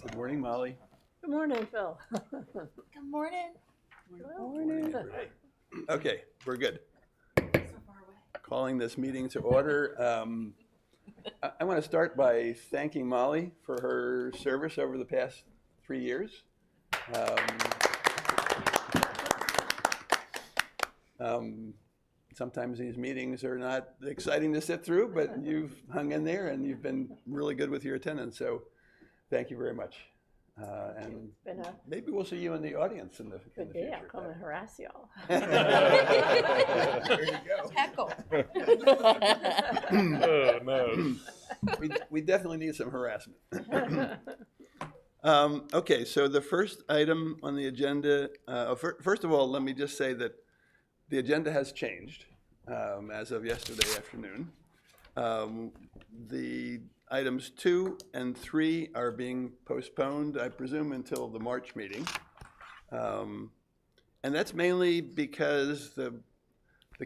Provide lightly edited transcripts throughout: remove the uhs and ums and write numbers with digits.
Good morning, Molly. Good morning, Phil. Good morning. Good morning. Okay, we're good. So far away. Calling this meeting to order. I want to start by thanking Molly for her service over the past 3 years. Sometimes these meetings are not exciting to sit through, but you've hung in there and you've been really good with your attendance, so thank you very much. And Been a maybe we'll see you in the audience in the good future. day. I'll come and harass y'all. There you go. Heckle. Oh, no. We definitely need some harassment. Okay, so the first item on the agenda, first of all, let me just say that the agenda has changed as of yesterday afternoon. The items 2 and 3 are being postponed, I presume, until the March meeting. And that's mainly because the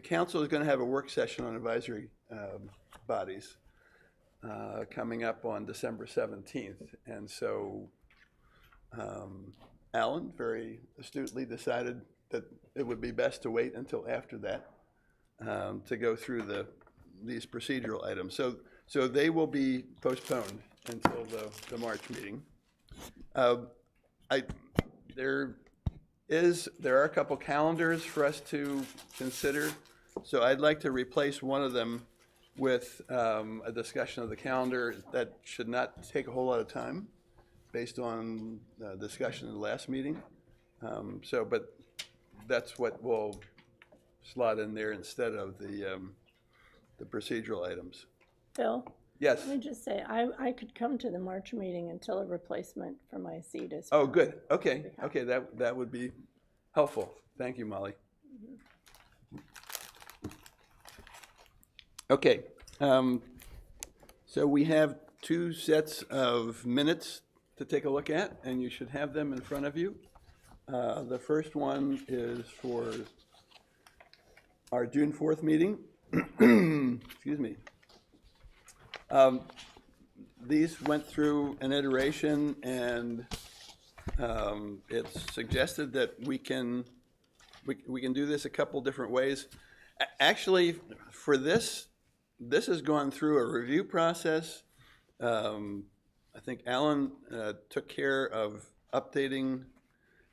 council is going to have a work session on advisory bodies coming up on December 17th. And so Alan very astutely decided that it would be best to wait until after that to go through these procedural items. So they will be postponed until the March meeting. There are a couple calendars for us to consider. So I'd like to replace one of them with a discussion of the calendar that should not take a whole lot of time based on discussion in the last meeting. But that's what we'll slot in there instead of the procedural items. Phil, Yes. let me just say, I could come to the March meeting until a replacement for my seat is. Oh, good. Okay. Okay, that would be helpful. Thank you, Molly. Okay. So we have 2 sets of minutes to take a look at, and you should have them in front of you. The first one is for our June 4th meeting. Excuse me. These went through an iteration, and it's suggested that we can do this a couple different ways. Actually, for this has gone through a review process. I think Alan took care of updating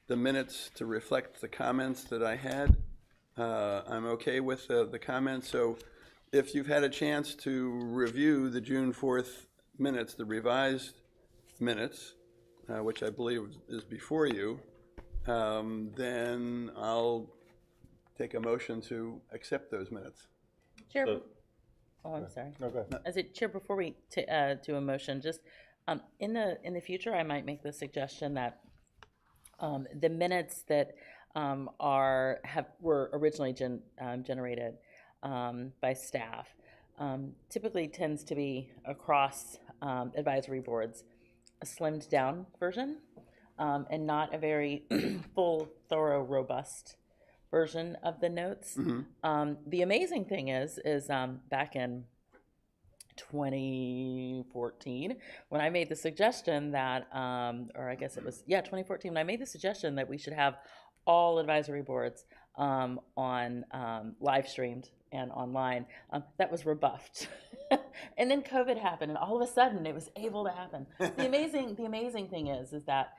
the minutes to reflect the comments that I had. I'm okay with the comments. So if you've had a chance to review the June 4th minutes, the revised minutes, which I believe is before you, then I'll take a motion to accept those minutes. Chair. So- Oh, I'm sorry. No, go ahead. As a chair, before we do a motion, just in the future, I might make the suggestion that the minutes that were originally generated by staff typically tends to be across advisory boards a slimmed down version and not a very full, thorough, robust version of the notes. Mm-hmm. The amazing thing is back in 2014 when I made the suggestion that, or I guess it was 2014 when I made the suggestion that we should have all advisory boards on live streamed and online, that was rebuffed. And then COVID happened, and all of a sudden it was able to happen. The amazing thing is that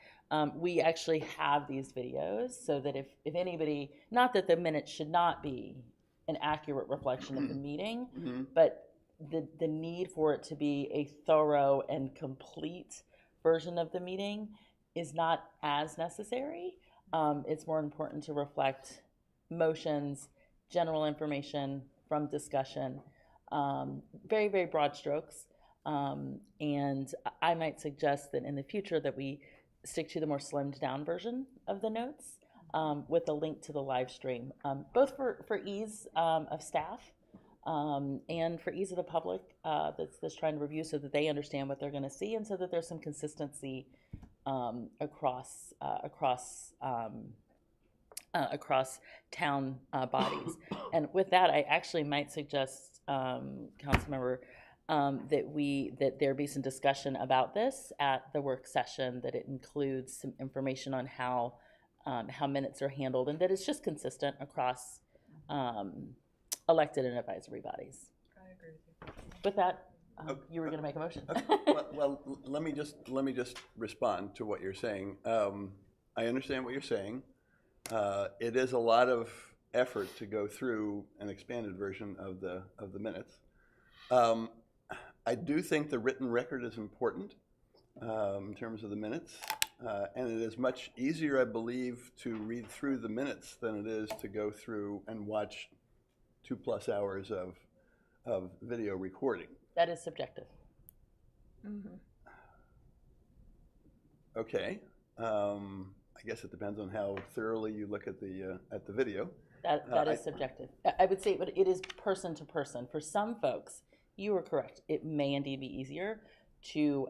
we actually have these videos, so that if anybody, not that the minutes should not be an accurate reflection of the meeting, Mm-hmm. but the need for it to be a thorough and complete version of the meeting is not as necessary. It's more important to reflect motions, general information from discussion, very, very broad strokes. And I might suggest that in the future that we stick to the more slimmed down version of the notes with a link to the live stream, both for ease of staff and for ease of the public that's trying to review, so that they understand what they're going to see, and so that there's some consistency across town bodies. And with that, I actually might suggest, Councilmember that there be some discussion about this at the work session, that it includes some information on how minutes are handled, and that it's just consistent across elected and advisory bodies. I agree with you. With that, you were going to make a motion. Well, let me just respond to what you're saying. I understand what you're saying. It is a lot of effort to go through an expanded version of the minutes. I do think the written record is important in terms of the minutes, and it is much easier, I believe, to read through the minutes than it is to go through and watch 2+ hours of video recording. That is subjective. Okay. I guess it depends on how thoroughly you look at the video. That is subjective. I would say, but it is person to person. For some folks, you are correct. It may indeed be easier to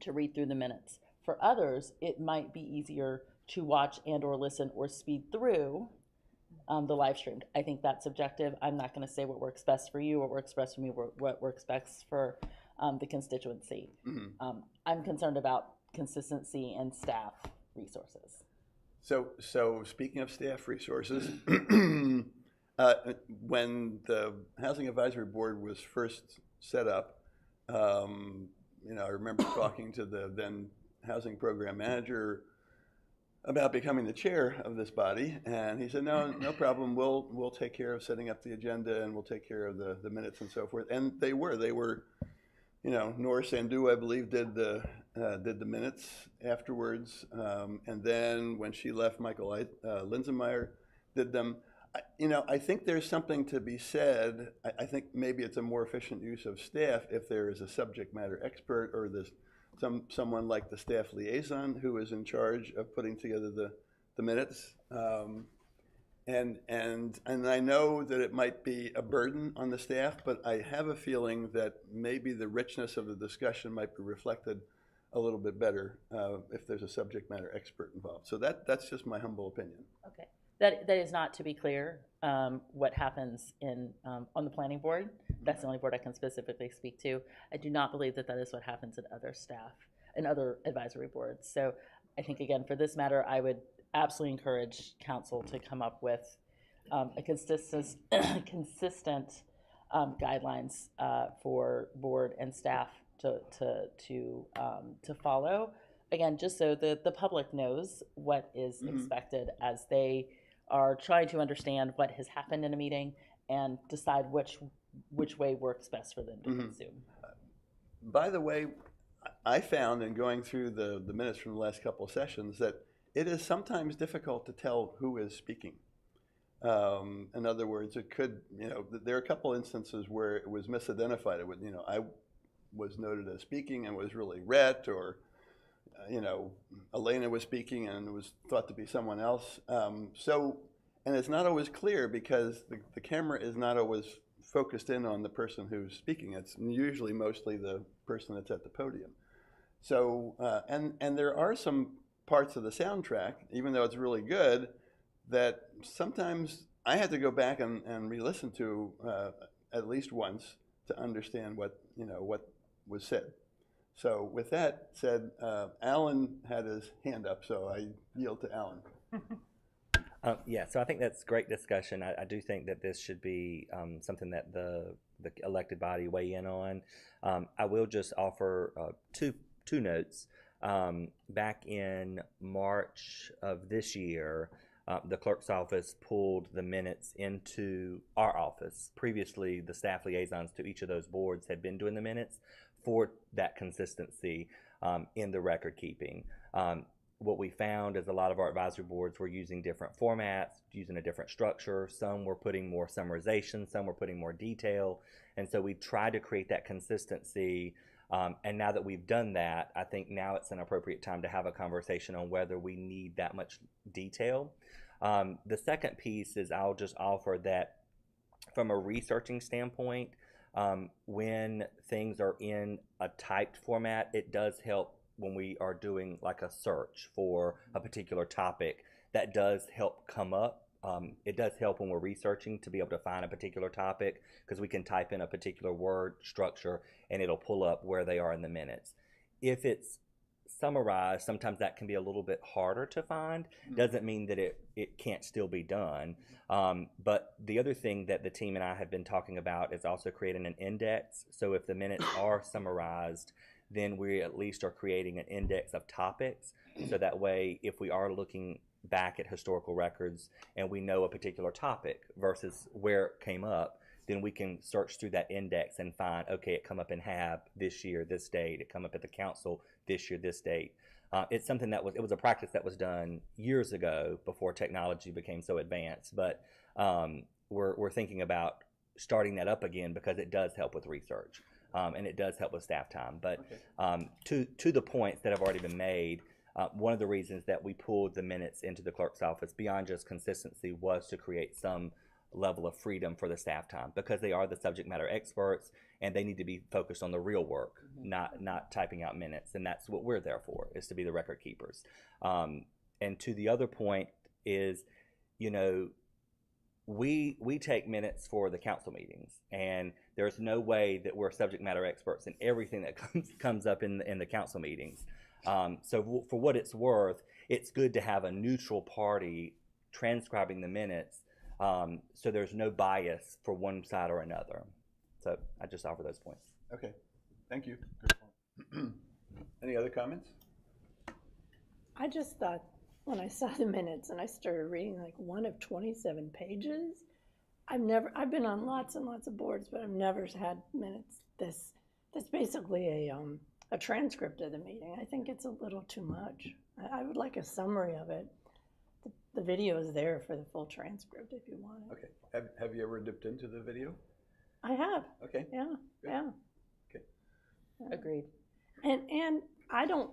read through the minutes. For others, it might be easier to watch and or listen or speed through the live streamed. I think that's subjective. I'm not going to say what works best for you, what works best for me, what works best for the constituency. I'm concerned about consistency and staff resources. So speaking of staff resources, when the Housing Advisory Board was first set up, I remember talking to the then Housing Program Manager about becoming the chair of this body, and he said, no problem, we'll take care of setting up the agenda, and we'll take care of the minutes and so forth. And they were, Nora Sandu, I believe, did the minutes afterwards, and then when she left, Michael Linsenmeyer did them. I think there's something to be said. I think maybe it's a more efficient use of staff if there is a subject matter expert or someone like the staff liaison who is in charge of putting together the minutes. And I know that it might be a burden on the staff, but I have a feeling that maybe the richness of the discussion might be reflected a little bit better if there's a subject matter expert involved. So that's just my humble opinion. Okay. That is not, to be clear, what happens on the planning board. That's the only board I can specifically speak to. I do not believe that is what happens at other staff and other advisory boards. So I think, again, for this matter, I would absolutely encourage council to come up with a consistent guidelines for board and staff to follow. Again, just so the public knows what is expected as they are trying to understand what has happened in a meeting and decide which way works best for them to consume. By the way, I found in going through the minutes from the last couple of sessions that it is sometimes difficult to tell who is speaking. In other words, it could, there are a couple instances where it was misidentified. It would, I was noted as speaking and was really Rhett, or Elena was speaking and it was thought to be someone else. And it's not always clear because the camera is not always focused in on the person who's speaking. It's usually mostly the person that's at the podium. So, and there are some parts of the soundtrack, even though it's really good, that sometimes I had to go back and re-listen to at least once to understand what was said. So with that said, Alan had his hand up, so I yield to Alan. Yeah, so I think that's great discussion. I do think that this should be something that the elected body weigh in on. I will just offer two notes. Back in March of this year, the clerk's office pulled the minutes into our office. Previously, the staff liaisons to each of those boards had been doing the minutes for that consistency in the record keeping. What we found is a lot of our advisory boards were using different formats, using a different structure. Some were putting more summarization, some were putting more detail. And so we tried to create that consistency. And now that we've done that, I think now it's an appropriate time to have a conversation on whether we need that much detail. The second piece is I'll just offer that from a researching standpoint, when things are in a typed format, it does help when we are doing like a search for a particular topic. That does help come up it does help when we're researching to be able to find a particular topic, because we can type in a particular word structure and it'll pull up where they are in the minutes. If it's summarized, sometimes that can be a little bit harder to find. Doesn't mean that it can't still be done. But the other thing that the team and I have been talking about is also creating an index. So if the minutes are summarized, then we at least are creating an index of topics. So that way, if we are looking back at historical records and we know a particular topic versus where it came up, then we can search through that index and find, okay, it come up in HAB this year, this date. It come up at the council this year, this date. It's something that it was a practice that was done years ago before technology became so advanced. But we're thinking about starting that up again because it does help with research and it does help with staff time. But to the points that have already been made, one of the reasons that we pulled the minutes into the clerk's office beyond just consistency was to create some level of freedom for the staff time, because they are the subject matter experts and they need to be focused on the real work, not typing out minutes. And that's what we're there for, is to be the record keepers. And to the other point is, you know, we take minutes for the council meetings, and there's no way that we're subject matter experts in everything that comes up in the council meetings. So for what it's worth, it's good to have a neutral party transcribing the minutes, so there's no bias for one side or another. So I just offer those points. Okay, thank you. Good point. Any other comments? I just thought, when I saw the minutes and I started reading like one of 27 pages, I've been on lots and lots of boards, but I've never had minutes that's basically a transcript of the meeting. I think it's a little too much. I would like a summary of it. The video is there for the full transcript if you want it. Okay, have you ever dipped into the video? I have, Okay. yeah, Good. yeah. Okay. Agreed. And I don't,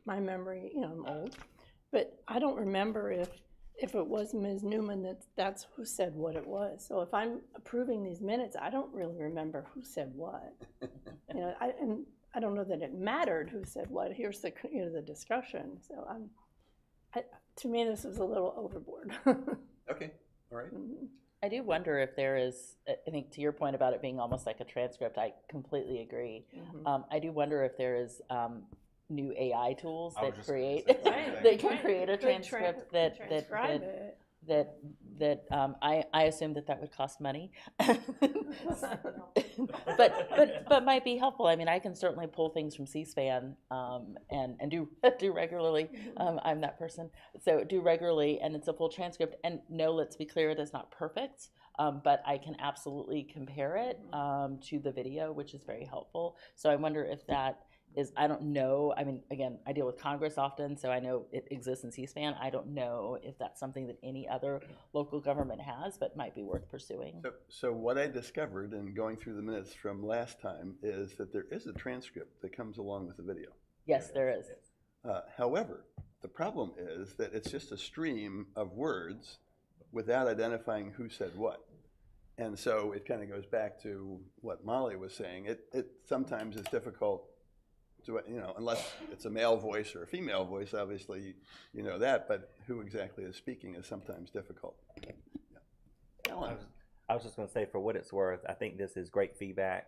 my memory, you know, I'm old, but I don't remember if it was Ms. Newman that's who said what it was. So if I'm approving these minutes, I don't really remember who said what. You know, I don't know that it mattered who said what. Here's the, you know, the discussion. So to me, this is a little overboard. Okay, all right. I do wonder if there is, I think to your point about it being almost like a transcript, I completely agree. I do wonder if there is new AI tools I was that just gonna create, say the same thing. that can create a Good transcript transcribe it. I assume that would cost money, but might be helpful. I mean, I can certainly pull things from C-SPAN and do regularly. I'm that person, so do regularly, and it's a full transcript. And no, let's be clear, it is not perfect, but I can absolutely compare it to the video, which is very helpful. So I wonder if that is, I don't know, I mean, again, I deal with Congress often, so I know it exists in C-SPAN. I don't know if that's something that any other local government has, but might be worth pursuing. So what I discovered in going through the minutes from last time is that there is a transcript that comes along with the video. Yes, there is. However, the problem is that it's just a stream of words without identifying who said what. And so it kind of goes back to what Molly was saying. It sometimes is difficult to, you know, unless it's a male voice or a female voice, obviously you know that, but who exactly is speaking is sometimes difficult. Yeah. Alan. I was just going to say, for what it's worth, I think this is great feedback.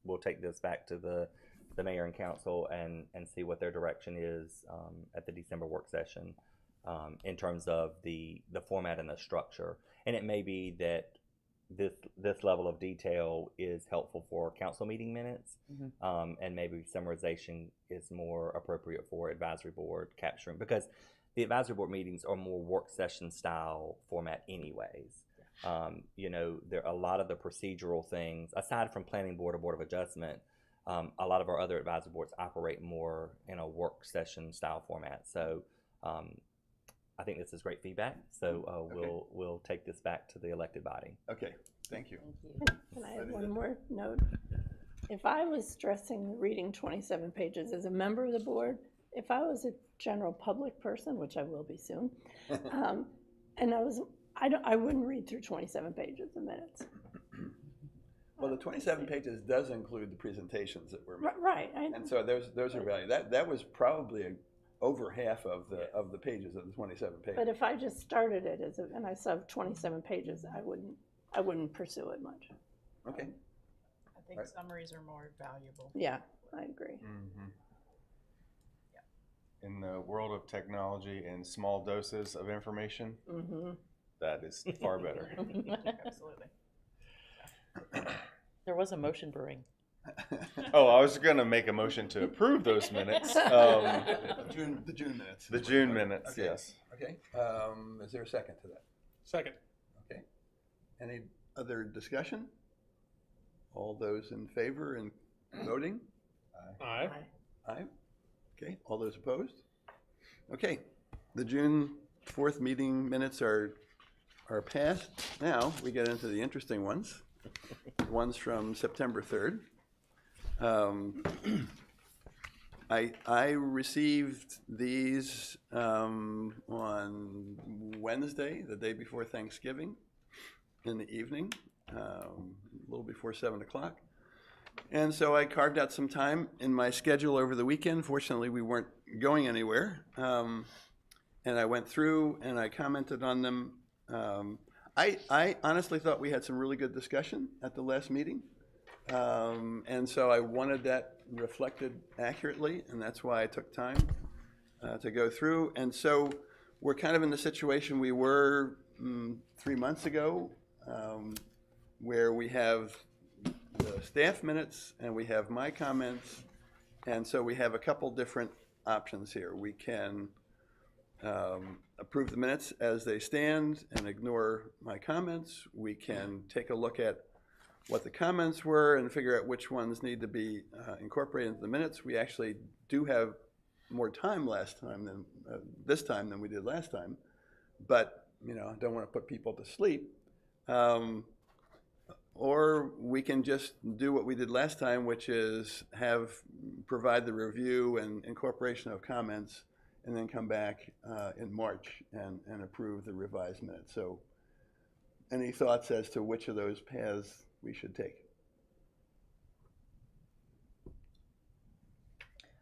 We'll take this back to the mayor and council and see what their direction is at the December work session in terms of the format and the structure. And it may be that this level of detail is helpful for council meeting minutes, and maybe summarization is more appropriate for advisory board capturing, because the advisory board meetings are more work session style format anyways. You know, there are a lot of the procedural things, aside from planning board or board of adjustment, a lot of our other advisory boards operate more in a work session style format. So I think this is great feedback. So we'll take this back to the elected body. Okay, thank you. Can I have one more note? If I was stressing reading 27 pages as a member of the board, if I was a general public person, which I will be soon, and I wouldn't read through 27 pages of minutes. Well, the 27 pages does include the presentations that were made. Right. And so those are valuable. That was probably over half of the pages of the 27 pages. But if I just started it and I saw 27 pages, I wouldn't pursue it much. Okay. I think Right. summaries are more valuable. Yeah, I agree. In the world of technology and small doses of information, Mm-hmm. that is far better. Absolutely. There was a motion brewing. Oh, I was going to make a motion to approve those minutes. The June minutes. The June minutes, Okay. yes. Okay, is there a second to that? Second. Okay. Any other discussion? All those in favor and voting? Aye. Aye. Okay, all those opposed? Okay, the June 4th meeting minutes are passed. Now, we get into the interesting ones. The ones from September 3rd. I received these on Wednesday, the day before Thanksgiving, in the evening, a little before 7 o'clock. And so I carved out some time in my schedule over the weekend. Fortunately, we weren't going anywhere. And I went through and I commented on them. I honestly thought we had some really good discussion at the last meeting. And so I wanted that reflected accurately, and that's why I took time to go through. And so we're kind of in the situation we were 3 months ago, where we have the staff minutes and we have my comments. And so we have a couple different options here. We can approve the minutes as they stand and ignore my comments. We can take a look at what the comments were and figure out which ones need to be incorporated into the minutes. We actually do have more time this time than we did last time, but I don't want to put people to sleep. Or we can just do what we did last time, which is provide the review and incorporation of comments, and then come back in March and approve the revised minutes. So, any thoughts as to which of those paths we should take?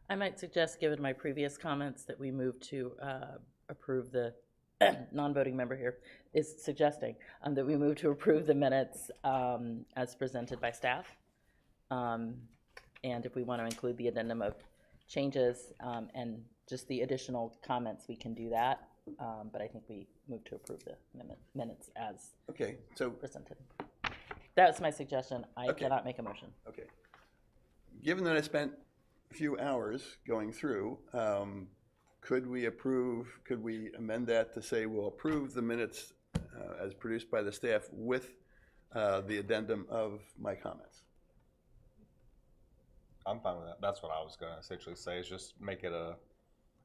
I might suggest, given my previous comments, that we move to approve the non-voting member here is suggesting that we move to approve the minutes as presented by staff. And if we want to include the addendum of changes and just the additional comments, we can do that. But I think we move to approve the minutes as Okay, so, presented. That's my suggestion. I Okay. cannot make a motion. okay. Given that I spent a few hours going through, could we amend that to say we'll approve the minutes as produced by the staff with the addendum of my comments? I'm fine with that. That's what I was going to essentially say, is just make it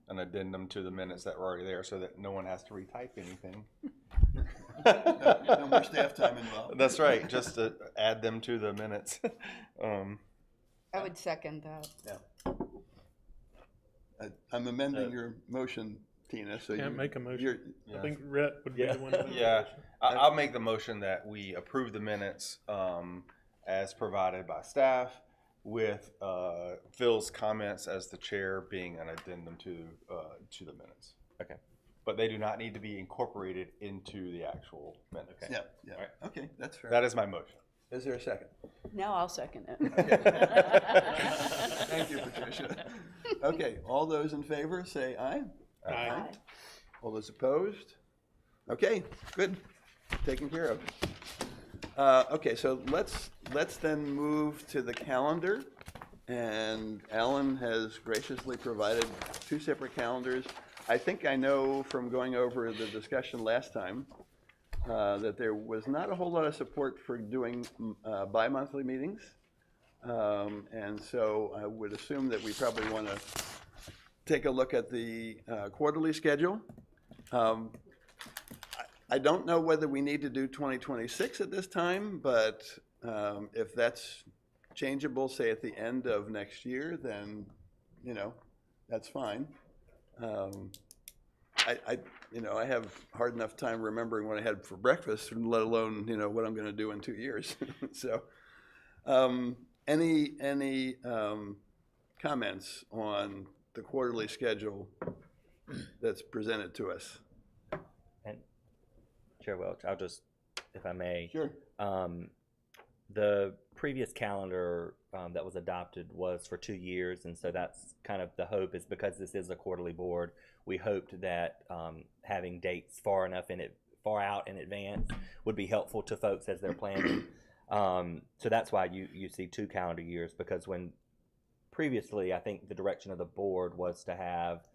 an addendum to the minutes that were already there so that no one has to retype anything. No more staff time involved. That's right, just to add them to the minutes. I would second that. Yeah. I'm amending your motion, Tina, so Can't make a motion. you're- I think Rhett would be Yeah. the one to make the Yeah, motion. I'll make the motion that we approve the minutes as provided by staff with Phil's comments as the chair being an addendum to the minutes. Okay. But they do not need to be incorporated into the actual minutes. Okay. Yeah, All right. okay, that's fair. That is my motion. Is there a second? Now I'll second it. Thank you, Patricia. Okay, all those in favor, say aye. Aye. All those opposed? Okay, good, taken care of. Okay, so let's then move to the calendar. And Alan has graciously provided 2 separate calendars. I think I know from going over the discussion last time that there was not a whole lot of support for doing bi-monthly meetings. And so I would assume that we probably want to take a look at the quarterly schedule. I don't know whether we need to do 2026 at this time, but if that's changeable, say at the end of next year, then, that's fine. I have hard enough time remembering what I had for breakfast, let alone, what I'm going to do in 2 years. So, any comments on the quarterly schedule that's presented to us. And Chair Welch, I'll just, if I may. Sure. The previous calendar that was adopted was for 2 years, and so that's kind of the hope, is because this is a quarterly board, we hoped that having dates far out in advance would be helpful to folks as they're planning. So that's why you see 2 calendar years, because when previously I think the direction of the board was to have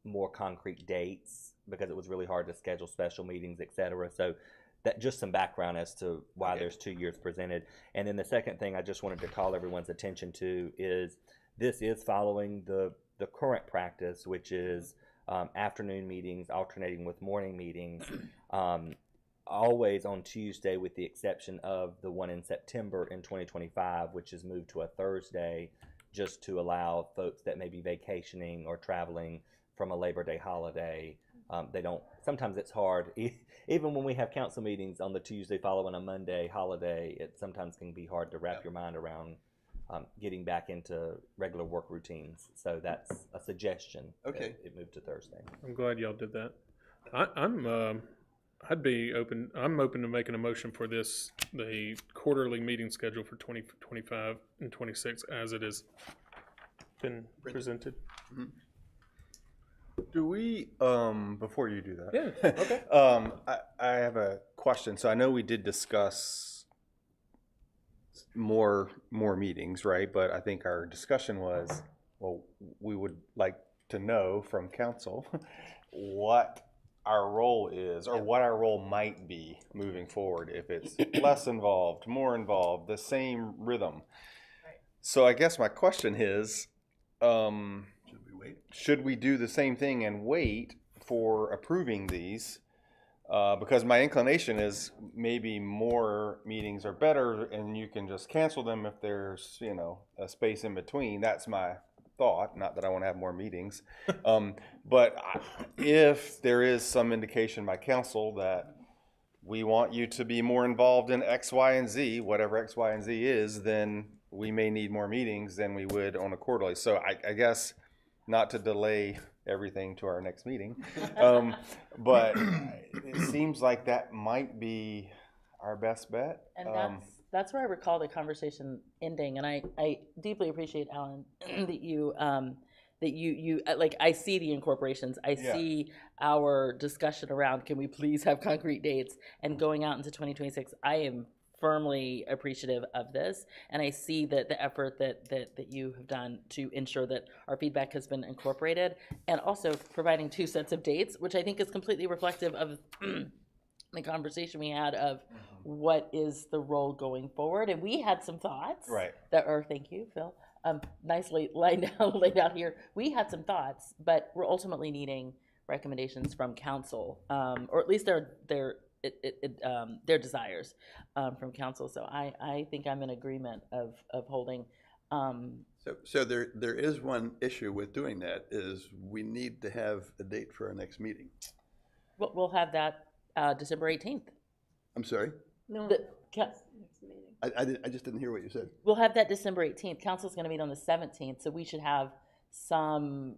more concrete dates, because it was really hard to schedule special meetings, et cetera. So that, just some background as to why there's 2 years presented. And then the second thing I just wanted to call everyone's attention to is this is following the current practice, which is afternoon meetings alternating with morning meetings, always on Tuesday, with the exception of the one in September in 2025, which is moved to a Thursday, just to allow folks that may be vacationing or traveling from a Labor Day holiday. They don't, sometimes it's hard, even when we have council meetings on the Tuesday following a Monday holiday, it sometimes can be hard to wrap your mind around getting back into regular work routines. So that's a suggestion. Okay. It moved to Thursday. I'm glad y'all did that. I'd be open, I'm open to making a motion for this, the quarterly meeting schedule for 2025 and 26 as it has been presented. Do we, before you do that? Yeah, okay. I have a question. So I know we did discuss more meetings, right? But I think our discussion was, well, we would like to know from council what our role is, or what our role might be moving forward, if it's less involved, more involved, the same rhythm. So I guess my question is, Should we wait? should we do the same thing and wait for approving these? Because my inclination is maybe more meetings are better, and you can just cancel them if there's, you know, a space in between. That's my thought. Not that I want to have more meetings. If there is some indication by council that we want you to be more involved in X, Y, and Z, whatever X, Y, and Z is, then we may need more meetings than we would on a quarterly. So I guess, not to delay everything to our next meeting, but it seems like that might be our best bet. And that's where I recall the conversation ending, and I deeply appreciate, Alan, that you like, I see the incorporations, I see our discussion around, can we please have concrete dates, and going out into 2026, I am firmly appreciative of this, and I see that the effort that you have done to ensure that our feedback has been incorporated, and also providing 2 sets of dates, which I think is completely reflective of the conversation we had of what is the role going forward. And we had some thoughts that are, thank you, Phil, nicely laid out here. We had some thoughts, but we're ultimately needing recommendations from council, or at least their desires from council. So I think I'm in agreement of holding. So there is one issue with doing that, is we need to have a date for our next meeting. We'll have that December 18th. I'm sorry? No, Next meeting. I just didn't hear what you said. We'll have that December 18th. Council's going to meet on the 17th, so we should have some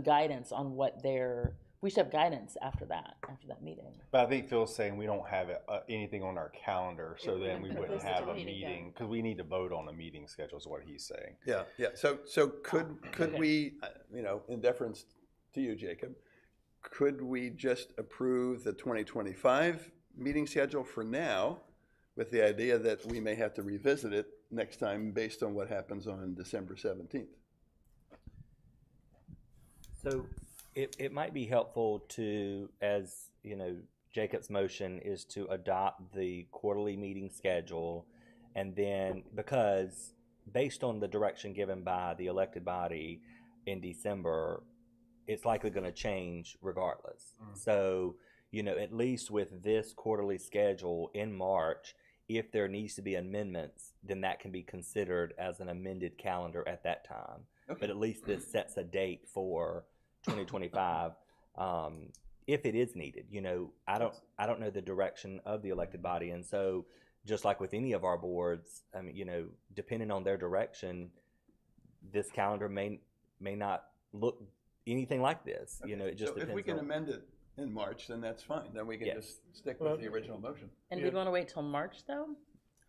guidance on we should have guidance after that meeting. But I think Phil's saying we don't have anything on our calendar, so then we wouldn't have a meeting, because we need to vote on a meeting schedule, is what he's saying. Yeah. So could we, in deference to you, Jacob, could we just approve the 2025 meeting schedule for now, with the idea that we may have to revisit it next time based on what happens on December 17th? So it might be helpful to, as you know, Jacob's motion is to adopt the quarterly meeting schedule, and then, because based on the direction given by the elected body in December, it's likely going to change regardless. So, at least with this quarterly schedule in March, if there needs to be amendments, then that can be considered as an amended calendar at that time. Okay. But at least this sets a date for 2025, if it is needed. I don't know the direction of the elected body, and so just like with any of our boards, depending on their direction, this calendar may may not look anything like this. You know, it just So if depends we can on. amend it in March, then that's fine. Then we can Yeah. just stick with the original motion. And Yeah. we'd want to wait till March, though?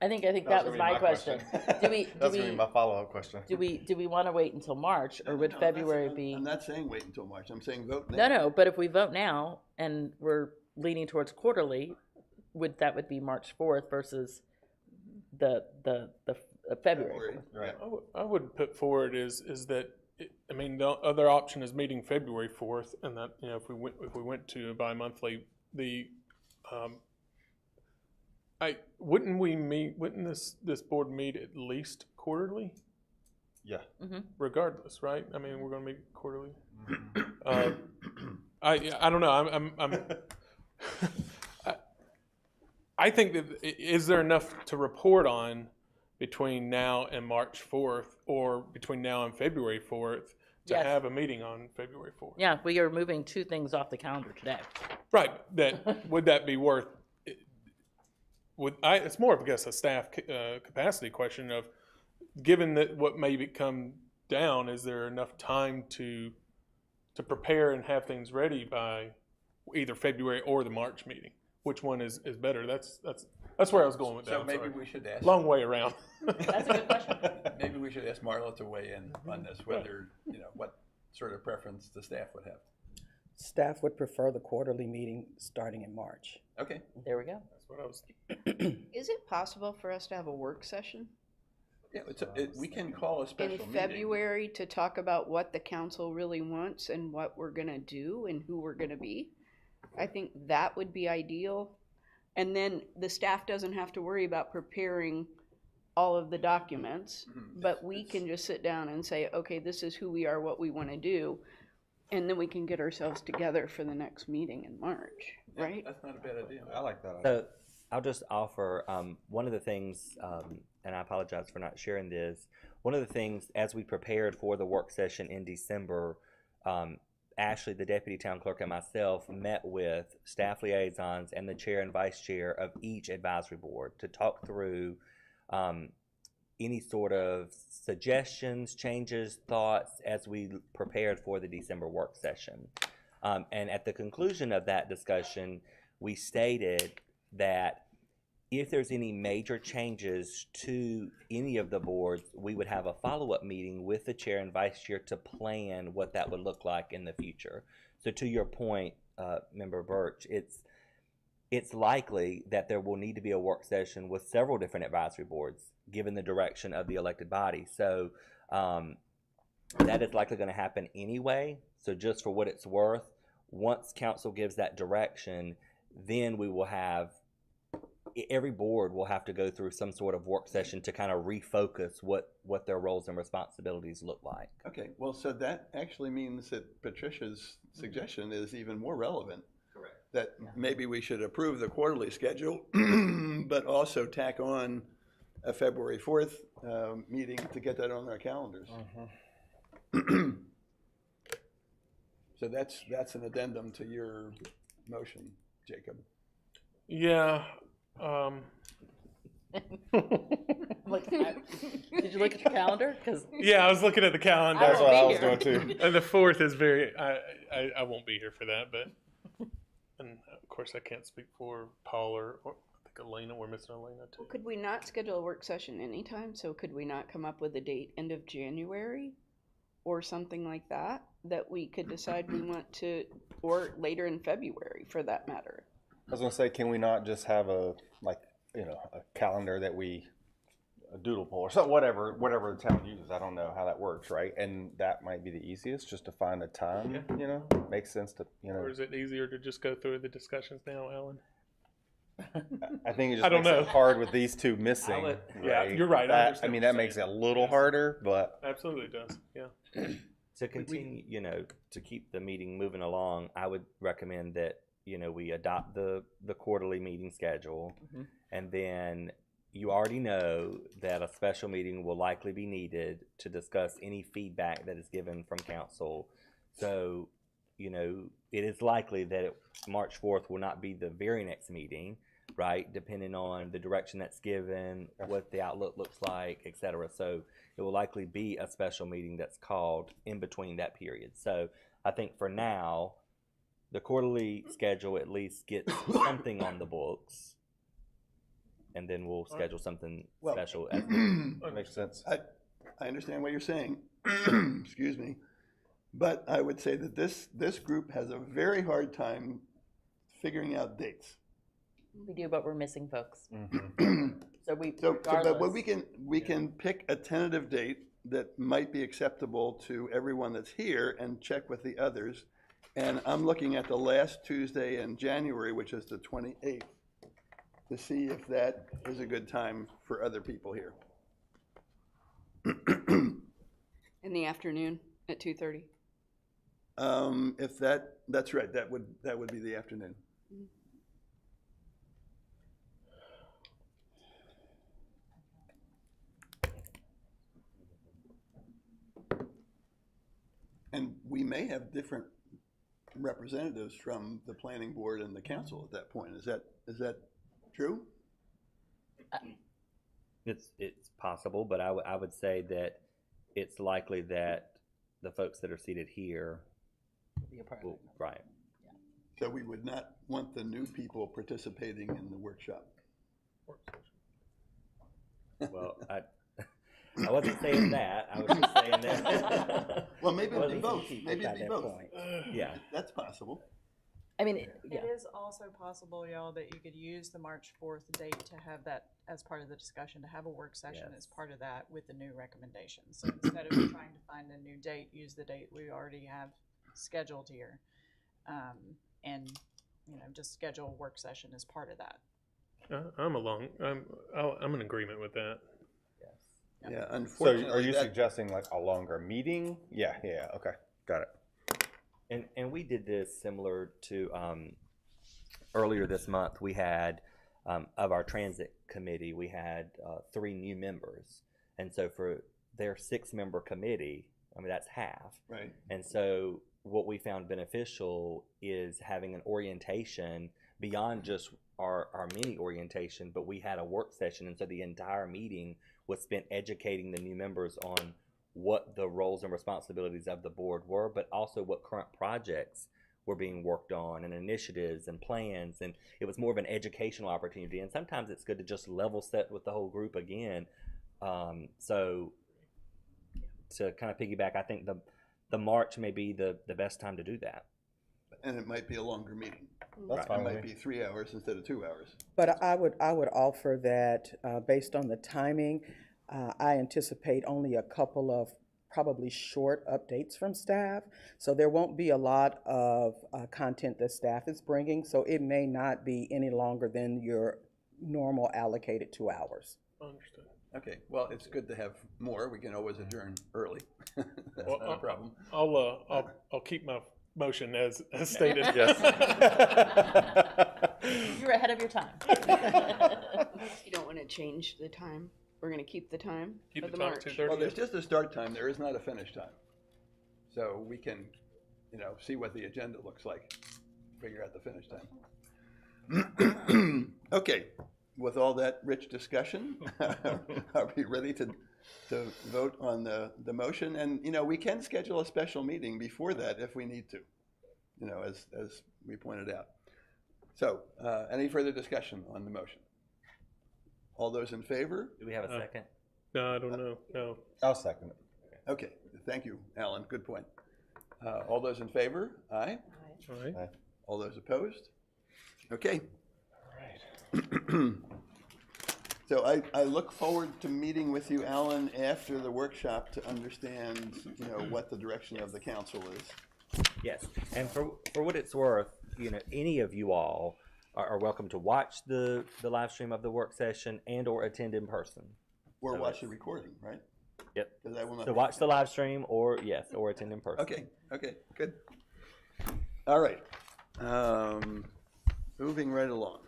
I think that That's was gonna be my question. Do we, That's gonna be my follow-up question. do we want to wait until March, or would No, February I'm be? not saying wait until March. I'm saying vote now. No, but if we vote now and we're leaning towards quarterly, that would be March 4th versus the February. Right. I would put forward is that, I mean, the other option is meeting February 4th, and that, you know, if we went to a bi-monthly, wouldn't this board meet at least quarterly, Yeah. regardless, right? I mean, we're gonna meet quarterly. I don't know, I think that, is there enough to report on between now and March 4th, or between now and February 4th, to Yes. have a meeting on February 4th? Yeah, we are moving 2 things off the calendar today. Right, would that be worth, it's more of, I guess, a staff capacity question of, given that what may come down, is there enough time to prepare and have things ready by either February or the March meeting? Which one is better? That's where I was going with that. So I'm maybe sorry. we should ask. Long way around. That's a good question. Maybe we should ask Marla to weigh in on this, whether, you know, what sort of preference the staff would have. Staff would prefer the quarterly meeting starting in March. Okay. There we go. That's what I was. Is it possible for us to have a work session Yeah, we can call a in special meeting. February to talk about what the council really wants and what we're gonna do and who we're gonna be? I think that would be ideal. And then the staff doesn't have to worry about preparing all of the documents, but we can just sit down and say, okay, this is who we are, what we wanna do. And then we can get ourselves together for the next meeting in March, right? That's not a bad idea. I like that. So I'll just offer one of the things, and I apologize for not sharing this. One of the things, as we prepared for the work session in December, Ashley, the deputy town clerk, and myself met with staff liaisons and the chair and vice chair of each advisory board to talk through any sort of suggestions, changes, thoughts as we prepared for the December work session. And at the conclusion of that discussion, we stated that if there's any major changes to any of the boards, we would have a follow-up meeting with the chair and vice chair to plan what that would look like in the future. So to your point, Member Birch, it's likely that there will need to be a work session with several different advisory boards, given the direction of the elected body. So that is likely going to happen anyway. So just for what it's worth, once council gives that direction, then we will have, every board will have to go through some sort of work session to kind of refocus what their roles and responsibilities look like. Okay, well, so that actually means that Patricia's suggestion is even more relevant. Correct. That maybe we should approve the quarterly schedule, but also tack on a February 4th meeting to get that on our calendars. So that's an addendum to your motion, Jacob. Yeah. Like, did you look at the calendar? Because Yeah, I was looking at the calendar. That's what be I was here. doing too. And the 4th is very, I won't be here for that, but, and of course I can't speak for Paul or I think Elena, we're missing Elena too. Could we not schedule a work session anytime? So could we not come up with a date end of January or something like that, that we could decide we want to, or later in February for that matter? I was gonna say, can we not just have a calendar that we, a doodle poll or something, whatever the town uses, I don't know how that works, right? And that might be the easiest, just to find a time, makes sense to, Or is it easier to just go through the discussions now, Alan? I think it I just don't makes it know. hard with these two missing. would- Yeah, you're right, I That- understand mean, what that you're makes it saying. a little Yes. harder, but Absolutely does, yeah. To continue, to keep the meeting moving along, I would recommend that, we adopt the quarterly meeting schedule. And then you already know that a special meeting will likely be needed to discuss any feedback that is given from council. So, it is likely that March 4th will not be the very next meeting, right? Depending on the direction that's given, what the outlook looks like, et cetera. So it will likely be a special meeting that's called in between that period. So I think for now, the quarterly schedule at least gets something on the books, and then we'll schedule something Well, special. As Makes sense. I understand what you're saying, excuse me, but I would say that this group has a very hard time figuring out dates. We do, but we're missing folks. So we, So, but regardless, we can pick a tentative date that might be acceptable to everyone that's here and check with the others. And I'm looking at the last Tuesday in January, which is the 28th, to see if that is a good time for other people here. In the afternoon at 2:30. If that's right, that would be the afternoon. And we may have different representatives from the planning board and the council at that point. Is that true? It's possible, but I would say that it's likely that the folks that are seated here will, right. So we would not want the new people participating in the workshop. Well, I wasn't saying that. I was just saying that. Well, maybe it'd be Well, both. Maybe it'd be both. Yeah. That's possible. I mean, yeah. It is also possible, y'all, that you could use the March 4th date to have that as part of the discussion, to have a work session as Yes. part of that with the new recommendations. So instead of trying to find a new date, use the date we already have scheduled here. And, you know, just schedule a work session as part of that. I'm in agreement with that. Yeah, So unfortunately. are you that- suggesting like a longer meeting? Yeah, okay, got it. And we did this similar to earlier this month. We had of our transit committee, we had 3 new members, and so for their 6-member committee, I mean that's half. Right. And so what we found beneficial is having an orientation beyond just our mini orientation, but we had a work session, and so the entire meeting was spent educating the new members on what the roles and responsibilities of the board were, but also what current projects were being worked on and initiatives and plans. And it was more of an educational opportunity. And sometimes it's good to just level set with the whole group again. So to kind of piggyback, I think the March may be the best time to do that. And it might be a longer meeting. That's It fine with might me. be 3 hours instead of 2 hours. But I would offer that, based on the timing, I anticipate only a couple of probably short updates from staff. So there won't be a lot of content that staff is bringing, so it may not be any longer than your normal allocated 2 hours. Understood. Okay, well, it's good to have more. We can always adjourn early. That's Well, not a problem. I'll keep my motion as stated. Yes. You're ahead of your time. You don't want to change the time. We're going to keep the time Keep of the the time March. at 2:30. Well, there's just a start time. There is not a finish time. So we can, see what the agenda looks like, figure out the finish time. Okay, with all that rich discussion, are we ready to vote on the motion? And, we can schedule a special meeting before that if we need to, as we pointed out. So, any further discussion on the motion? All those in favor? Do we have a second? No, I don't know. No. I'll second it. Okay, thank you, Alan, good point. All those in favor? Aye. All right. All those opposed? Okay. All right. So I look forward to meeting with you, Alan, after the workshop to understand, what the direction of the council is. Yes, and for what it's worth, any of you all are welcome to watch the live stream of the work session and or attend in person. Or So watch the it's- recording, right? Yep. 'Cause I will not So be- watch the live stream or attend in person. Okay, good. All right. Moving right along.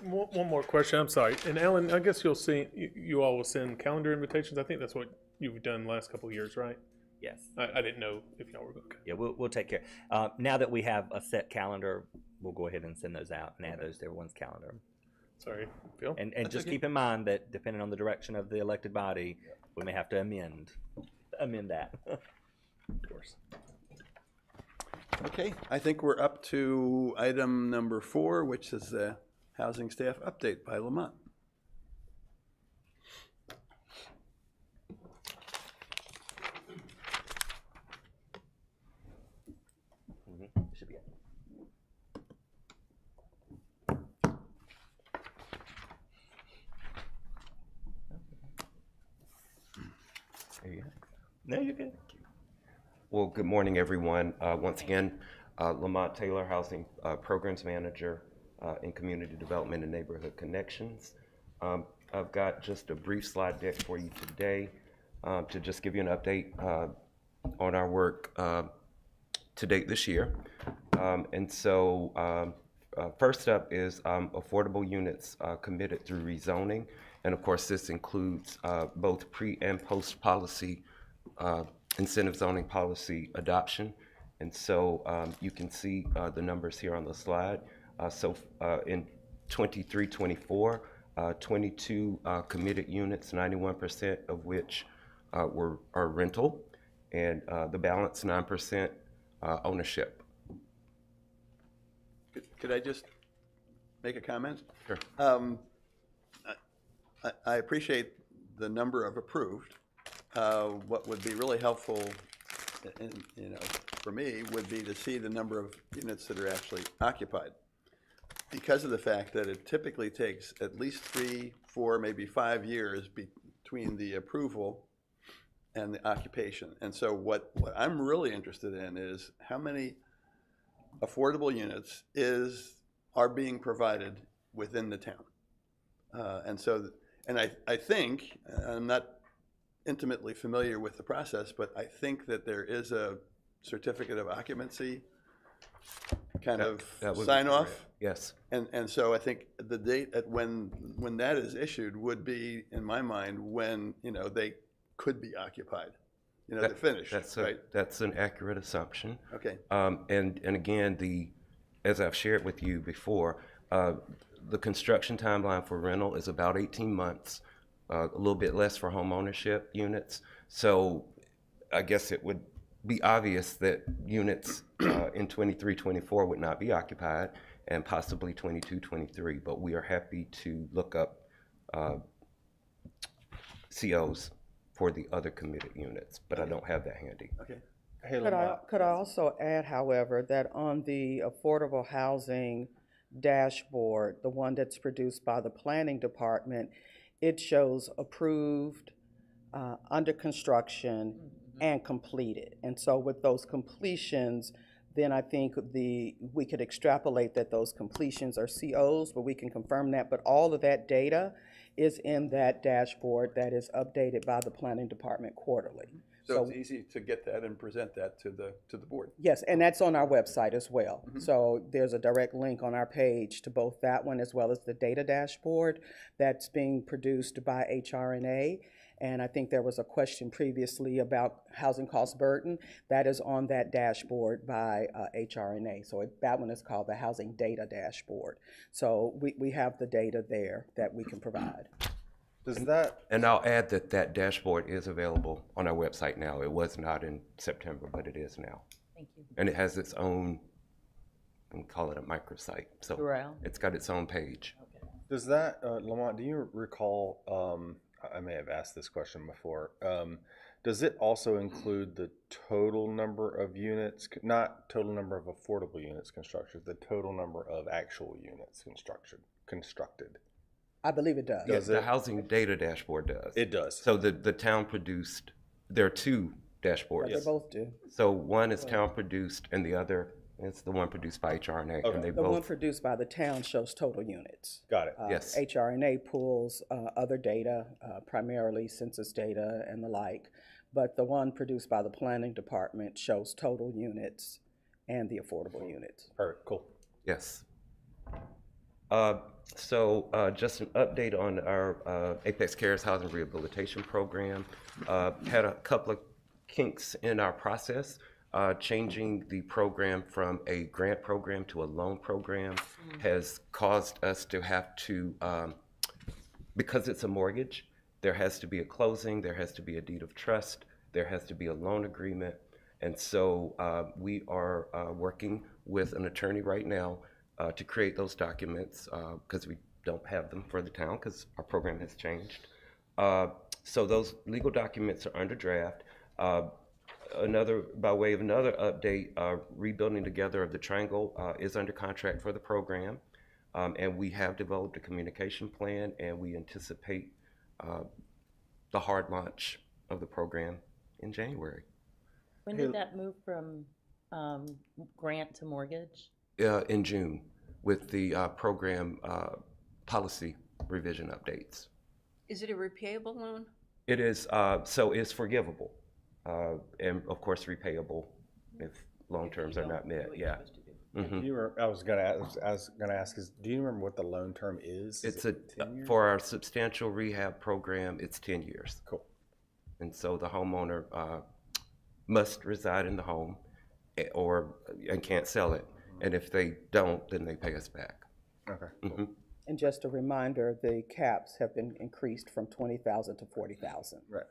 One more question. I'm sorry. And Alan, I guess you'll see. You all will send calendar invitations. I think that's what you've done the last couple of years, right? Yes. I didn't know if y'all were going to. Yeah, we'll take care. Now that we have a set calendar, we'll go ahead and send those out and add those to everyone's calendar. Sorry, Phil? And just keep in mind that depending on the direction of the elected body, we may have to amend that. Of course. Okay, I think we're up to item number 4, which is the housing staff update by Lamont. Should be it. There you go. No, you're good. Well, good morning, everyone. Once again, Lamont Taylor, Housing Programs Manager in Community Development and Neighborhood Connections. I've got just a brief slide deck for you today to just give you an update on our work to date this year. First up is affordable units committed through rezoning. And of course, this includes both pre and post policy incentive zoning policy adoption. And so you can see the numbers here on the slide. In 23-24, 22 committed units, 91% of which are rental, and the balance 9% ownership. Could I just make a comment? Sure. I appreciate the number of approved. What would be really helpful, for me, would be to see the number of units that are actually occupied, because of the fact that it typically takes at least 3, 4, maybe 5 years between the approval and the occupation. And so what I'm really interested in is how many affordable units are being provided within the town. And I think, I'm not intimately familiar with the process, but I think that there is a certificate of occupancy kind of that would be sign off. correct. Yes. And so I think the date at when that is issued would be, in my mind, when, they could be occupied, they're finished, right? That's an accurate assumption. Okay. And again, as I've shared with you before, the construction timeline for rental is about 18 months, a little bit less for home ownership units. So I guess it would be obvious that units in 23-24 would not be occupied, and possibly 22-23, but we are happy to look up COs for the other committed units, but I don't have that handy. Okay. Hey, Could I also add, however, that on the affordable housing dashboard, the one that's produced by the planning department, it shows approved, under construction, and completed. And so with those completions, then I think we could extrapolate that those completions are COs, but we can confirm that. But all of that data is in that dashboard that is updated by the planning department quarterly. So it's easy to get that and present that to the board. Yes, and that's on our website as well. So there's a direct link on our page to both that one as well as the data dashboard that's being produced by HRNA. And I think there was a question previously about housing cost burden. That is on that dashboard by HRNA. So that one is called the Housing Data Dashboard. So we have the data there that we can provide. And I'll add that dashboard is available on our website now. It was not in September, but it is now. Thank you. And it has its own, we can call it a microsite. So URL? it's got its own page. Does that, Lamont, do you recall, I may have asked this question before, does it also include the total number of units, not total number of affordable units constructed, the total number of actual units constructed? I believe it does. Yes, the Housing Data Dashboard does. It does. So the town produced, there are two dashboards. They both do. So one is town produced and the other is the one produced by HRNA. Okay. And they The one both, produced by the town shows total units. Got it. Yes. HRNA pulls other data, primarily census data and the like, but the one produced by the planning department shows total units and the affordable units. Perfect, cool. yes. So just an update on our Apex Cares Housing Rehabilitation Program. Had a couple of kinks in our process. changing the program from a grant program to a loan program has caused us to have to, because it's a mortgage, there has to be a closing, there has to be a deed of trust, there has to be a loan agreement. And so we are working with an attorney right now to create those documents because we don't have them for the town because our program has changed. So those legal documents are under draft. By way of another update, Rebuilding Together of the Triangle is under contract for the program. And we have developed a communication plan, and we anticipate the hard launch of the program in January. When did that move from grant to mortgage? In June, with the program policy revision updates. Is it a repayable loan? It is, so it's forgivable, and of course repayable if loan terms are not met, yeah. Mhm. I was gonna ask is, do you remember what the loan term is? It's it 10 years? for our substantial rehab program, it's 10 years. Cool. And so the homeowner must reside in the home and can't sell it. And if they don't, then they pay us back. Okay. Mhm. And just a reminder, the caps have been increased from 20,000 to 40,000. Right.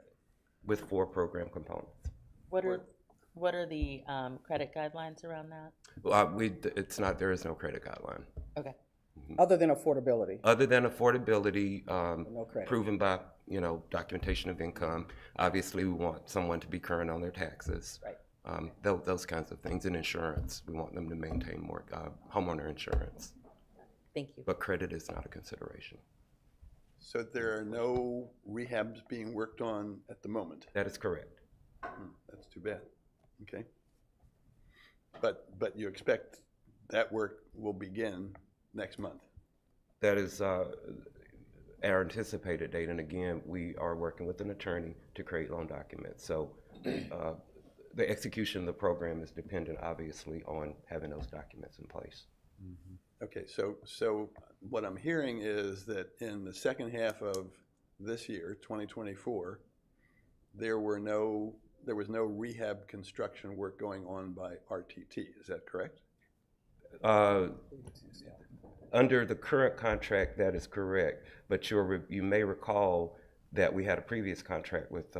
With 4 program components. What are the credit guidelines around that? There is no credit guideline. Okay. Other than affordability, Other than affordability, no credit. proven by, documentation of income. Obviously, we want someone to be current on their taxes. Right. Those kinds of things. And insurance, we want them to maintain more homeowner insurance. Thank you. But credit is not a consideration. So there are no rehabs being worked on at the moment? That is correct. That's too bad. Okay. But you expect that work will begin next month? That is our anticipated date. And again, we are working with an attorney to create loan documents. So the execution of the program is dependent, obviously, on having those documents in place. Okay, so what I'm hearing is that in the second half of this year, 2024, there was no rehab construction work going on by RTT. Is that correct? Under the current contract, that is correct. But you may recall that we had a previous contract with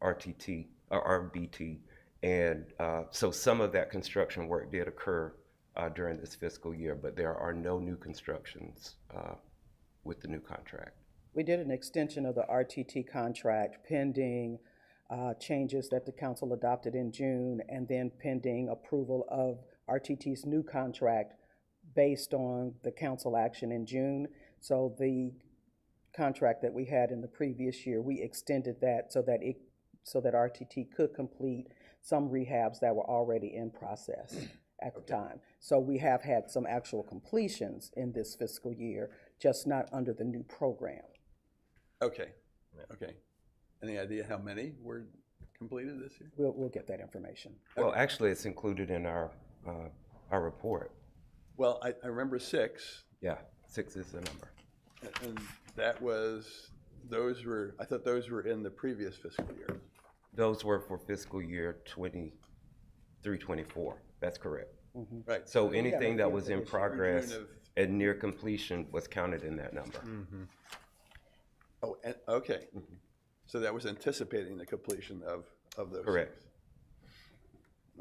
RTT or RBT, and so some of that construction work did occur during this fiscal year, but there are no new constructions with the new contract. We did an extension of the RTT contract pending changes that the council adopted in June, and then pending approval of RTT's new contract based on the council action in June. So the contract that we had in the previous year, we extended that so that RTT could complete some rehabs that were already in process at the time. So we have had some actual completions in this fiscal year, just not under the new program. Okay, okay. Any idea how many were completed this year? We'll get that information. Well, actually, it's included in our report. Well, I remember 6. Yeah, 6 is the number. And I thought those were in the previous fiscal year. Those were for fiscal year 23-24. That's correct. Right. So anything that was in Through progress June of- and near completion was counted in that number. Oh, okay. So that was anticipating the completion of those. Correct. things.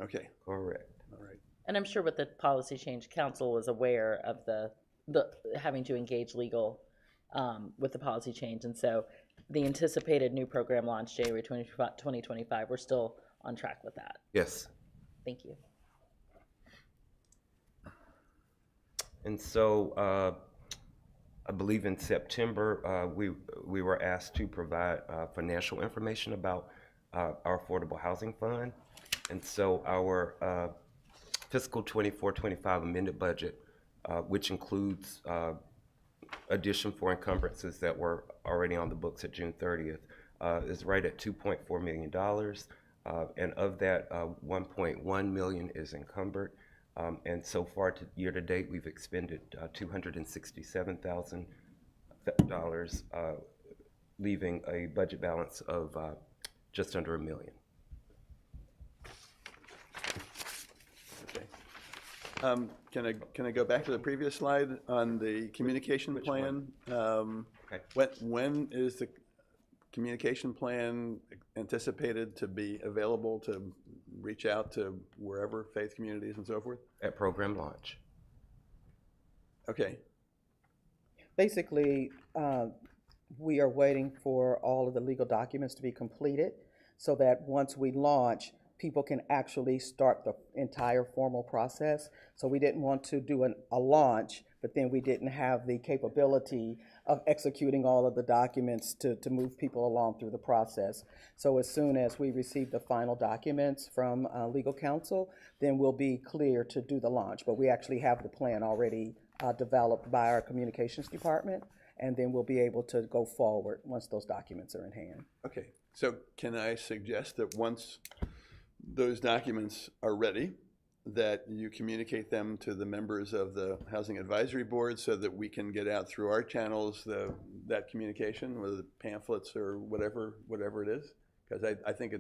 Okay, Correct. all right. And I'm sure with the policy change, council was aware of the having to engage legal with the policy change. And so the anticipated new program launch January 2025, we're still on track with that. Yes. Thank you. And so I believe in September, we were asked to provide financial information about our Affordable Housing Fund. And so our fiscal 24-25 amended budget, which includes addition for encumbrances that were already on the books at June 30th, is right at $2.4 million. And of that, $1.1 million is encumbered. And so far, year to date, we've expended $267,000, leaving a budget balance of just under $1 million. Can I go back to the previous slide on the communication plan? Okay. When is the communication plan anticipated to be available to reach out to wherever, faith communities and so forth? At program launch. Okay, Basically, we are waiting for all of the legal documents to be completed so that once we launch, people can actually start the entire formal process. So we didn't want to do a launch, but then we didn't have the capability of executing all of the documents to move people along through the process. So as soon as we receive the final documents from legal counsel, then we'll be clear to do the launch. But we actually have the plan already developed by our communications department, and then we'll be able to go forward once those documents are in hand. okay. So can I suggest that once those documents are ready, that you communicate them to the members of the Housing Advisory Board so that we can get out through our channels that communication, whether pamphlets or whatever it is? Because I think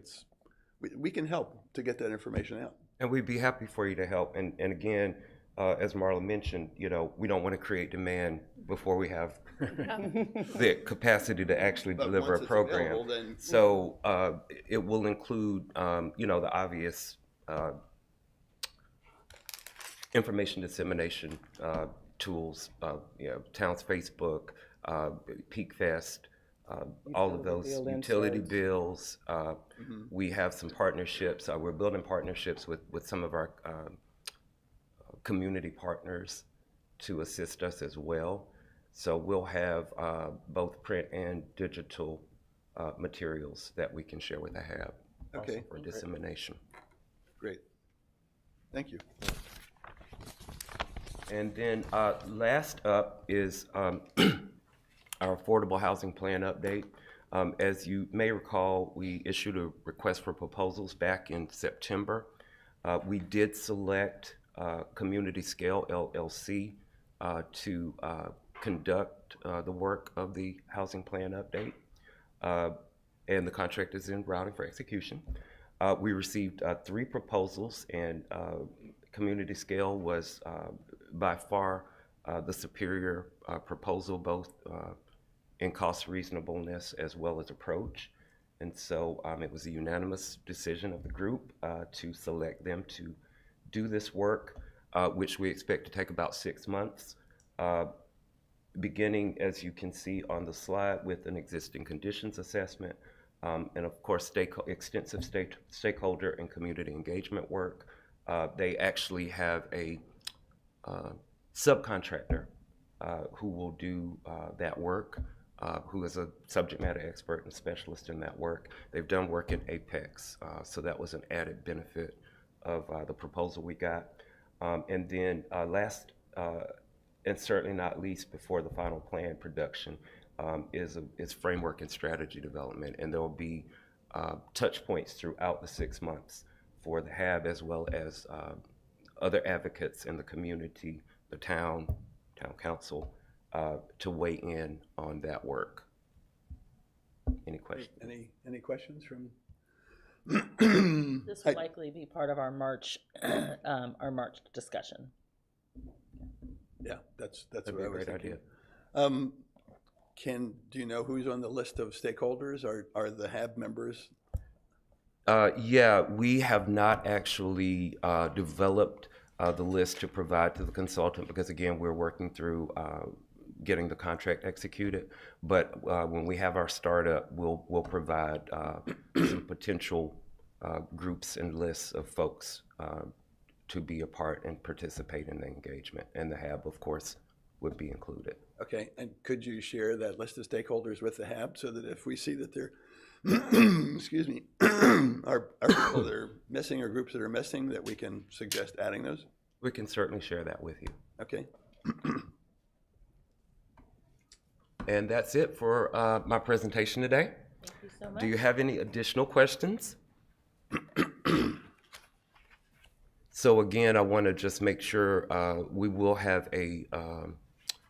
we can help to get that information out. And we'd be happy for you to help. And again, as Marla mentioned, we don't want to create demand before we have the capacity to actually But deliver once a it's program. available, then- So it will include, the obvious information dissemination tools, Town's Facebook, Peak Fest, all of those Utility bill utility inserts. bills. We have some partnerships. We're building partnerships with some of our community partners to assist us as well. So we'll have both print and digital materials that we can share with the HAB Okay, for dissemination. great. Thank you. And then last up is our affordable housing plan update. As you may recall, we issued a request for proposals back in September. We did select Community Scale LLC to conduct the work of the housing plan update. And the contract is in routing for execution. We received 3 proposals, and Community Scale was by far the superior proposal, both in cost reasonableness as well as approach. And so it was a unanimous decision of the group to select them to do this work, which we expect to take about 6 months, beginning, as you can see on the slide, with an existing conditions assessment, and of course, extensive stakeholder and community engagement work. They actually have a subcontractor who will do that work, who is a subject matter expert and specialist in that work. They've done work in Apex, so that was an added benefit of the proposal we got. And then last, and certainly not least before the final plan production, is framework and strategy development. And there will be touch points throughout the 6 months for the HAB as well as other advocates in the community, the town council, to weigh in on that work. Any questions? Any questions from? This will likely be part of our March discussion. Yeah, that's That'd what be I a was great thinking. idea. Do you know who's on the list of stakeholders? Are the HAB members? Yeah, we have not actually developed the list to provide to the consultant because, again, we're working through getting the contract executed. But when we have our startup, we'll provide some potential groups and lists of folks to be a part and participate in the engagement. And the HAB, of course, would be included. Okay, and could you share that list of stakeholders with the HAB so that if we see that there, excuse me, are people that are missing or groups that are missing, that we can suggest adding those? We can certainly share that with you. Okay. And that's it for my presentation today. Thank you so much. Do you have any additional questions? So again, I want to just make sure we will have a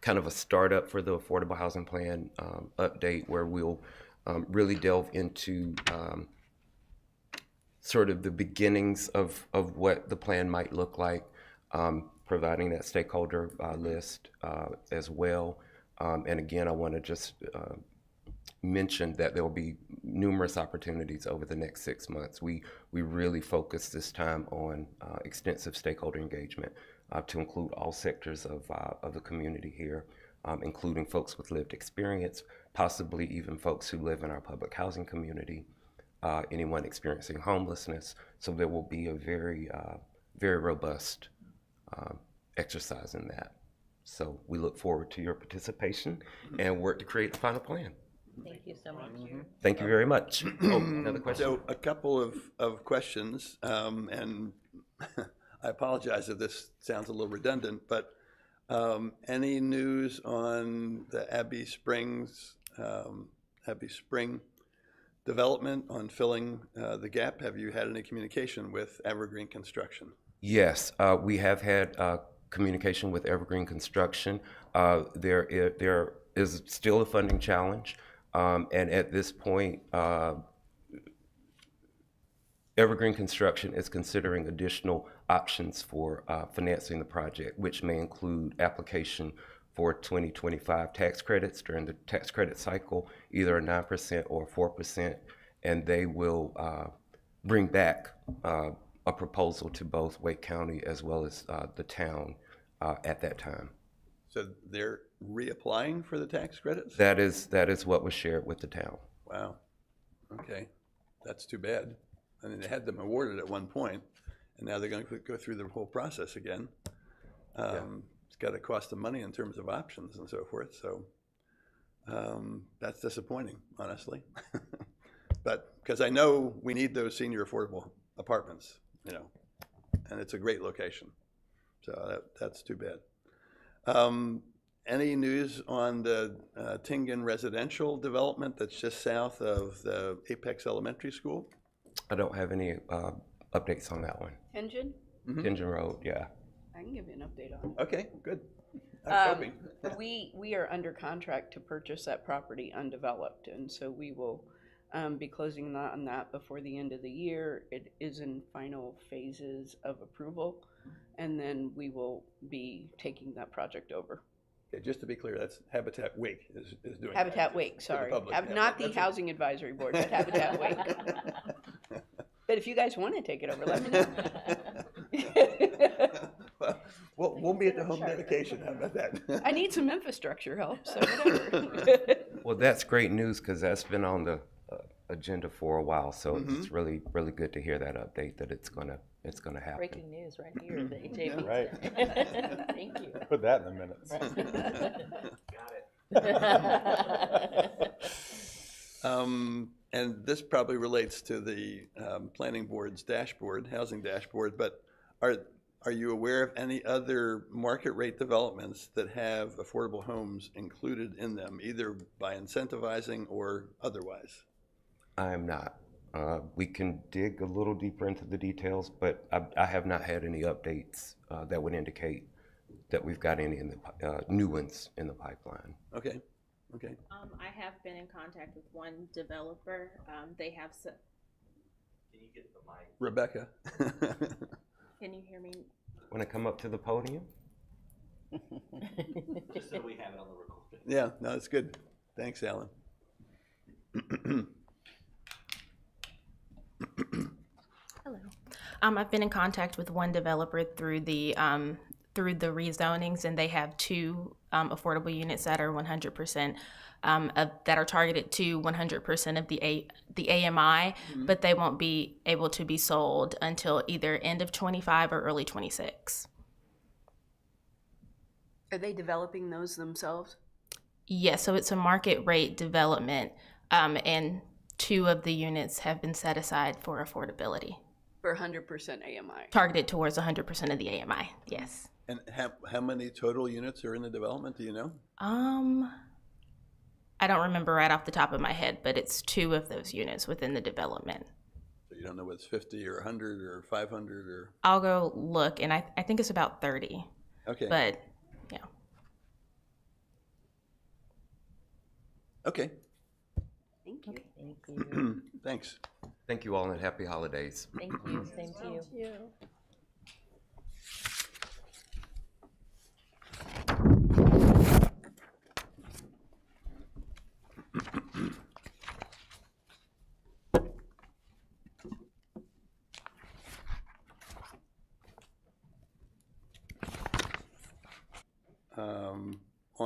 kind of a startup for the Affordable Housing Plan update where we'll really delve into sort of the beginnings of what the plan might look like. providing that stakeholder list as well. And again, I want to just mention that there will be numerous opportunities over the next 6 months. We really focus this time on extensive stakeholder engagement to include all sectors of the community here, including folks with lived experience, possibly even folks who live in our public housing community, anyone experiencing homelessness. So there will be a very robust exercise in that. So we look forward to your participation and work to create the final plan. Thank you so much. Thank you very much. Oh, another question? So a couple of questions, and I apologize if this sounds a little redundant, but any news on the Abbey Spring development on filling the gap? Have you had any communication with Evergreen Construction? Yes, we have had communication with Evergreen Construction. There is still a funding challenge. And at this point, Evergreen Construction is considering additional options for financing the project, which may include application for 2025 tax credits during the tax credit cycle, either a 9% or 4%, and they will bring back a proposal to both Wake County as well as the town at that time. So they're reapplying for the tax credits? That is what was shared with the town. Wow. Okay. That's too bad. I mean, they had them awarded at one point, and now they're going to go through the whole process again. It's got to cost them money in terms of options and so forth. So that's disappointing, honestly. But because I know we need those senior affordable apartments, you know, and it's a great location. So that's too bad. Any news on the Tingen residential development that's just south of the Apex Elementary School? I don't have any updates on that one. Tension? Tingen Road, yeah. I can give you an update on it. Okay, good. I was hoping. We are under contract to purchase that property undeveloped, and so we will be closing on that before the end of the year. It is in final phases of approval, and then we will be taking that project over. Okay, just to be clear, that's Habitat Wake is doing that. Habitat Wake, For the sorry. public. Yeah, Not the that's a- Housing Advisory Board, but Habitat Wake. But if you guys want to take it over, let me know. Well, we'll be at the home dedication. How about that? I need some infrastructure help, so whatever. Well, that's great news because that's been on the agenda for a while. So it's really, really good to hear that update that it's gonna happen. Breaking news right here, the AJP. Right. Thank you. Put that in the minutes. And this probably relates to the planning board's dashboard, housing dashboard, but are you aware of any other market rate developments that have affordable homes included in them, either by incentivizing or otherwise? I am not. We can dig a little deeper into the details, but I have not had any updates that would indicate that we've got any in the new ones in the pipeline. Okay, okay. I have been in contact with one developer. They have Can you get the mic? Rebecca. Can you hear me? Want to come up to the podium? Just so we have it on the recording. Yeah, no, it's good. Thanks, Alan. Hello. I've been in contact with one developer through the rezonings, and they have two affordable units that are 100% that are targeted to 100% of the AMI, but they won't be able to be sold until either end of 25 or early 26. Are they developing those themselves? Yes, so it's a market rate development, and two of the units have been set aside for affordability. For 100% AMI? Targeted towards 100% of the AMI, yes. And how many total units are in the development, do you know? I don't remember right off the top of my head, but it's two of those units within the development. So you don't know whether it's 50 or 100 or 500 or? I'll go look, and I think it's about 30. Okay. But, yeah. Okay. Thank you. Thank you. Thanks. Thank you all and happy holidays. Thank you. Same to you.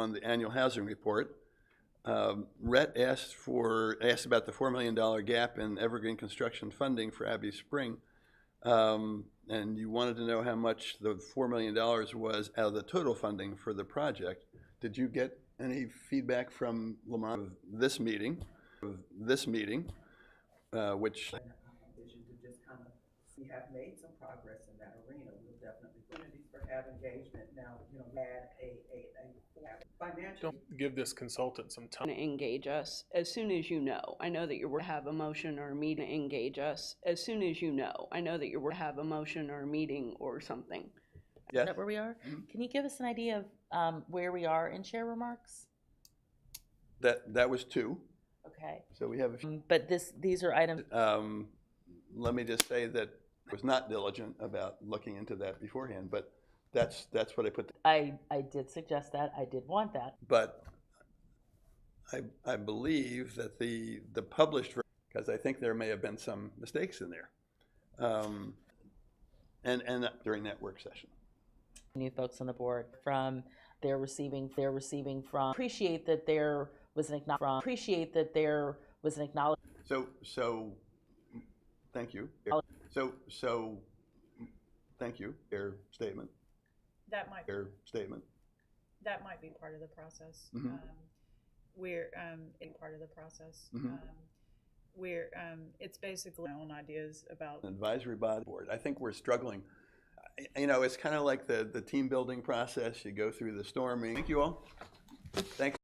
on the annual housing report. Rhett asked about the $4 million gap in Evergreen construction funding for Abbey Spring. And you wanted to know how much the $4 million was out of the total funding for the project. Did you get any feedback from Lamont of this meeting? Which we have made some progress in that arena. We'll definitely opportunities for have engagement now. Add a financial. Don't give this consultant some time. To engage us as soon as you know. I know that you're going to have a motion or a meeting. Engage us as soon as you know. I know that you're going to have a motion or a meeting or something. yes, Is that where we are? Can you give us an idea of where we are in chair remarks? that was 2. Okay. So we have. But these are items. Let me just say that I was not diligent about looking into that beforehand, but that's what I put. I did suggest that. I did want that. But I believe that the published, because I think there may have been some mistakes in there, and during that work session. New folks on the board from they're receiving from appreciate that there was an acknowledgement. Appreciate that there was an acknowledgement. So thank you. So thank you. Your statement. That might Statement. be part of the process. Mhm. We're in part of the process. Mhm. It's basically my own ideas about Advisory body board. I think we're struggling. It's kind of like the team building process. You go through the storming. Thank you all. Thanks.